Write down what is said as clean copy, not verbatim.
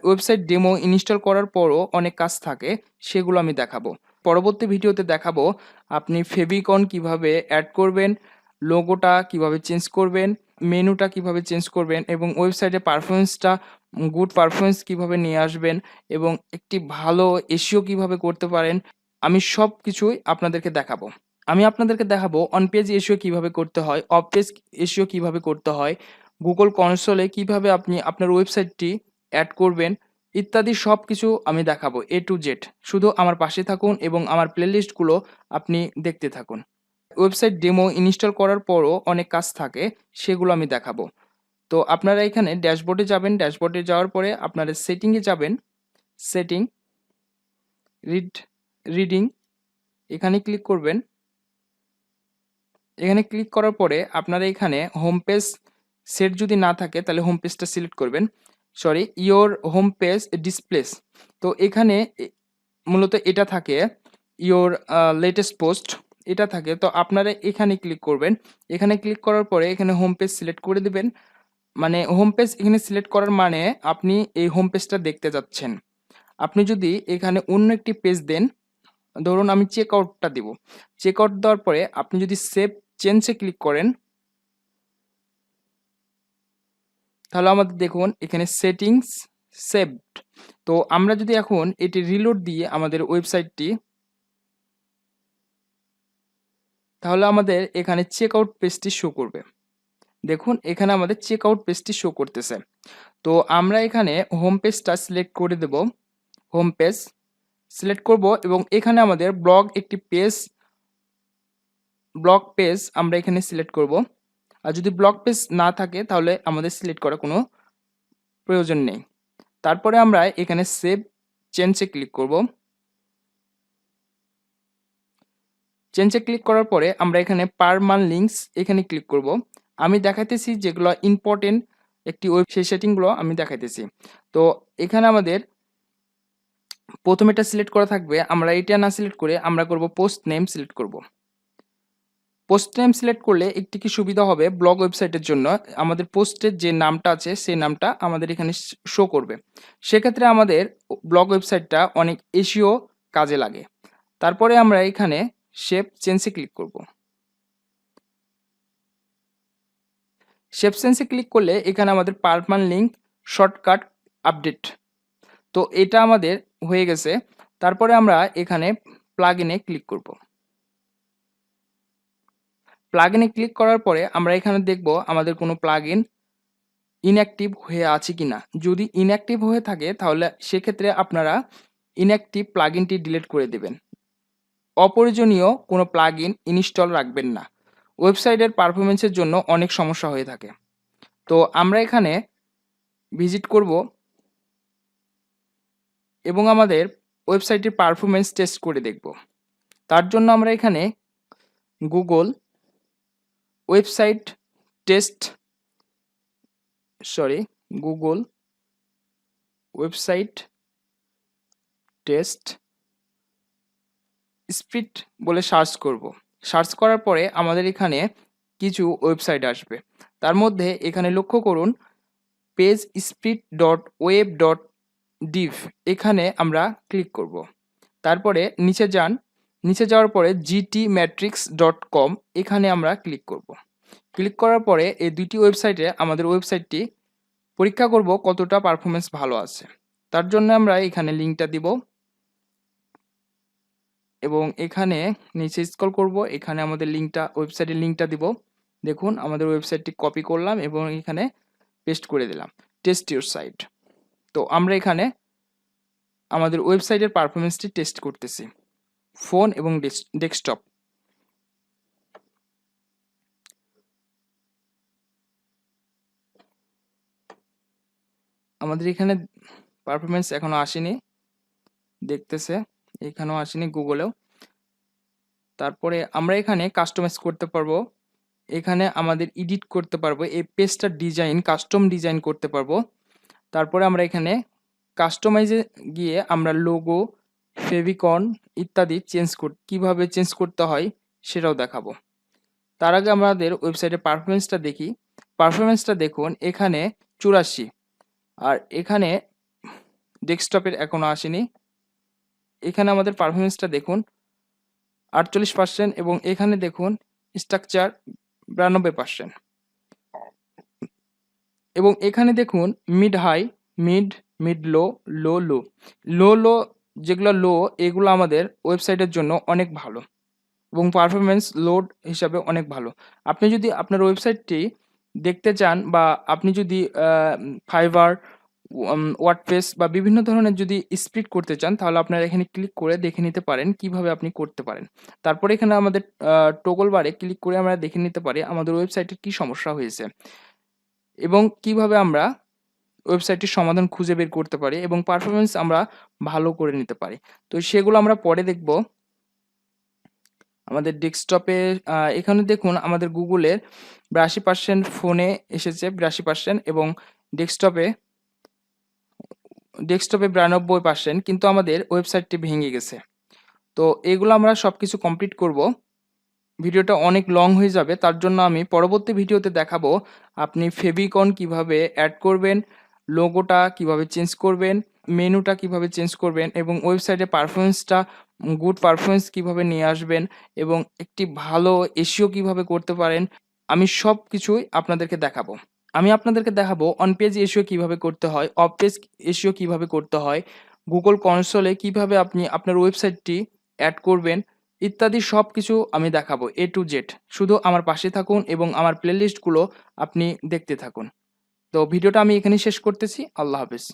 Website demo install করার পরও অনেক কাজ থাকে, সেগুলো আমি দেখাবো। পরবর্তী ভিডিওতে দেখাবো আপনি ফেভিকন কিভাবে অ্যাড করবেন, লোগোটা কিভাবে চেঞ্জ করবেন, মেনুটা কিভাবে চেঞ্জ করবেন এবং ওয়েবসাইটের পারফরমেন্সটা গুড পারফরমেন্স কিভাবে নিয়ে আসবেন এবং একটি ভালো এসইও কিভাবে করতে পারেন। আমি সব কিছুই আপনাদেরকে দেখাবো। আমি আপনাদেরকে দেখাবো অন পেজ এসইও কিভাবে করতে হয়, অফ পেজ এসইও কিভাবে করতে হয়, গুগল কনসোলে কিভাবে আপনি আপনার ওয়েবসাইটটি অ্যাড করবেন ইত্যাদি সব কিছু আমি দেখাবো A to Z। শুধু আমার পাশে থাকুন এবং আমার প্লেলিস্টগুলো আপনি দেখতে থাকুন। ওয়েবসাইট ডেমো ইনস্টল করার পরও অনেক কাজ থাকে, সেগুলো আমি দেখাবো। তো আপনারা এখানে ড্যাশবোর্ডে যাবেন, ড্যাশবোর্ডে যাওয়ার পরে আপনারা সেটিংয়ে যাবেন, সেটিং, রিডিং, এখানে ক্লিক করবেন। এখানে ক্লিক করার পরে আপনারা এখানে হোম পেজ সেট যদি না থাকে তাহলে হোম পেজটা সিলেক্ট করবেন। Your home page displace. তো এখানে মূলত এটা থাকে ইয়োর লেটেস্ট পোস্ট, এটা থাকে। তো আপনারা এখানে ক্লিক করবেন। এখানে ক্লিক করার পরে এখানে হোম পেজ সিলেক্ট করে দেবেন। মানে হোম পেজ এখানে সিলেক্ট করার মানে আপনি এই হোম পেজটা দেখতে যাচ্ছেন। আপনি যদি এখানে অন্য একটি পেজ দেন, ধরুন আমি চেক আউটটা দেব, চেক আউট দেওয়ার পরে আপনি যদি সেভ চেঞ্জে ক্লিক করেন তাহলে আমাদের দেখুন এখানে সেটিংস সেভড। তো আমরা যদি এখন এটি রিলোড দিয়ে আমাদের ওয়েবসাইটটি, তাহলে আমাদের এখানে চেক আউট পেজটি শো করবে। দেখুন এখানে আমাদের চেক আউট পেজটি শো করতেছে। তো আমরা এখানে হোম পেজটা সিলেক্ট করে দেব, হোম পেজ সিলেক্ট করব এবং এখানে আমাদের ব্লগ পেজ আমরা এখানে সিলেক্ট করব। আর যদি ব্লগ পেজ না থাকে তাহলে আমাদের সিলেক্ট করার কোনো প্রয়োজন নেই। তারপরে আমরা এখানে সেভ চেঞ্জে ক্লিক করব। চেঞ্জে ক্লিক করার পরে আমরা এখানে পার মান্থ লিঙ্কস এখানে ক্লিক করব। আমি দেখাইতেছি যেগুলো ইম্পর্টেন্ট একটি সেই সেটিংগুলো আমি দেখাইতেছি। তো এখানে আমাদের প্রথমে এটা সিলেক্ট করা থাকবে, আমরা এটা না সিলেক্ট করে আমরা করব পোস্ট নেম সিলেক্ট করব। পোস্ট নেম সিলেক্ট করলে একটি কি সুবিধা হবে, ব্লগ ওয়েবসাইটের জন্য আমাদের পোস্টের যে নামটা আছে সেই নামটা আমাদের এখানে শো করবে। সেক্ষেত্রে আমাদের ব্লগ ওয়েবসাইটটা অনেক এসইও কাজে লাগে। তারপরে আমরা এখানে শেপ চেঞ্জে ক্লিক করব। শেপ চেঞ্জে ক্লিক করলে এখানে আমাদের পারমানেন্ট লিঙ্ক শর্টকাট আপডেট, তো এটা আমাদের হয়ে গেছে। তারপরে আমরা এখানে প্লাগইনে ক্লিক করব। প্লাগইনে ক্লিক করার পরে আমরা এখানে দেখব আমাদের কোনো প্লাগইন ইনঅ্যাক্টিভ হয়ে আছে কিনা। যদি ইনঅ্যাক্টিভ হয়ে থাকে তাহলে সেক্ষেত্রে আপনারা ইনঅ্যাক্টিভ প্লাগইনটি ডিলিট করে দেবেন। অপ্রয়োজনীয় কোনো প্লাগইন ইনস্টল রাখবেন না, ওয়েবসাইটের পারফরমেন্সের জন্য অনেক সমস্যা হয়ে থাকে। তো আমরা এখানে ভিজিট করব এবং আমাদের ওয়েবসাইটের পারফরমেন্স টেস্ট করে দেখব। তার জন্য আমরা এখানে Google website test Google website test speed বলে সার্চ করব। সার্চ করার পরে আমাদের এখানে কিছু ওয়েবসাইট আসবে। তার মধ্যে এখানে লক্ষ্য করুন পেজ স্পিড .web.div, এখানে আমরা ক্লিক করব। তারপরে নিচে যান, নিচে যাওয়ার পরে gtmatrix.com এখানে আমরা ক্লিক করব। ক্লিক করার পরে এই দুইটি ওয়েবসাইটে আমাদের ওয়েবসাইটটি পরীক্ষা করব কতটা পারফরমেন্স ভালো আছে। তার জন্য আমরা এখানে লিঙ্কটা দিব এবং এখানে নিচে স্ক্রল করব, এখানে আমাদের ওয়েবসাইটের লিঙ্কটা দিব। দেখুন আমাদের ওয়েবসাইটটি কপি করলাম এবং এখানে পেস্ট করে দিলাম, টেস্ট ইউর সাইট। তো আমরা এখানে আমাদের ওয়েবসাইটের পারফরমেন্সটি টেস্ট করতেছি ফোন এবং ডেস্কটপ। আমাদের এখানে পারফরমেন্স এখনো আসেনি, দেখতেছে এখানেও আসেনি গুগলেও। তারপরে আমরা এখানে কাস্টমাইজ করতে পারবো, এখানে আমাদের এডিট করতে পারবো, এই পেজটার ডিজাইন কাস্টম ডিজাইন করতে পারবো। তারপরে আমরা এখানে কাস্টমাইজে গিয়ে আমরা লোগো, ফেভিকন ইত্যাদি কিভাবে চেঞ্জ করতে হয় সেটাও দেখাবো। তার আগে আমাদের ওয়েবসাইটের পারফরমেন্সটা দেখি। পারফরমেন্সটা দেখুন এখানে 84, আর এখানে ডেস্কটপের এখনো আসেনি। এখানে আমাদের পারফরমেন্সটা দেখুন 48% এবং এখানে দেখুন স্ট্রাকচার 92%। এবং এখানে দেখুন মিড হাই, মিড লো, লো যেগুলো লো এগুলো আমাদের ওয়েবসাইটের জন্য অনেক ভালো এবং পারফরমেন্স লোড হিসাবে অনেক ভালো। আপনি যদি আপনার ওয়েবসাইটটি দেখতে চান বা আপনি যদি ফাইবার, ওয়ার্ডপ্রেস বা বিভিন্ন ধরনের যদি স্প্লিট করতে চান, তাহলে আপনারা এখানে ক্লিক করে দেখে নিতে পারেন কিভাবে আপনি করতে পারেন। তারপরে এখানে আমাদের টগল বারে ক্লিক করে আমরা দেখে নিতে পারি আমাদের ওয়েবসাইটে কি সমস্যা হয়েছে এবং কিভাবে আমরা ওয়েবসাইটটির সমাধান খুঁজে বের করতে পারি এবং পারফরমেন্স আমরা ভালো করে নিতে পারি। তো সেগুলো আমরা পরে দেখব। আমাদের ডেস্কটপে এখানে দেখুন আমাদের গুগলের 82%, ফোনে এসেছে 82% এবং ডেস্কটপে 92%, কিন্তু আমাদের ওয়েবসাইটটি ভেঙে গেছে। তো এগুলো আমরা সবকিছু কমপ্লিট করব। ভিডিওটা অনেক লং হয়ে যাবে, তার জন্য আমি পরবর্তী ভিডিওতে দেখাবো আপনি ফেভিকন কিভাবে অ্যাড করবেন, লোগোটা কিভাবে চেঞ্জ করবেন, মেনুটা কিভাবে চেঞ্জ করবেন এবং ওয়েবসাইটে পারফরমেন্সটা গুড পারফরমেন্স কিভাবে নিয়ে আসবেন এবং একটি ভালো এসইও কিভাবে করতে পারেন। আমি সব কিছুই আপনাদেরকে দেখাবো। আমি আপনাদেরকে দেখাবো অন পেজ এসইও কিভাবে করতে হয়, অফ পেজ এসইও কিভাবে করতে হয়, গুগল কনসোলে কিভাবে আপনি আপনার ওয়েবসাইটটি অ্যাড করবেন ইত্যাদি সব কিছু আমি দেখাবো A to Z। শুধু আমার পাশে থাকুন এবং আমার প্লেলিস্টগুলো আপনি দেখতে থাকুন। তো ভিডিওটা আমি এখানেই শেষ করতেছি। আল্লাহ হাফেজ।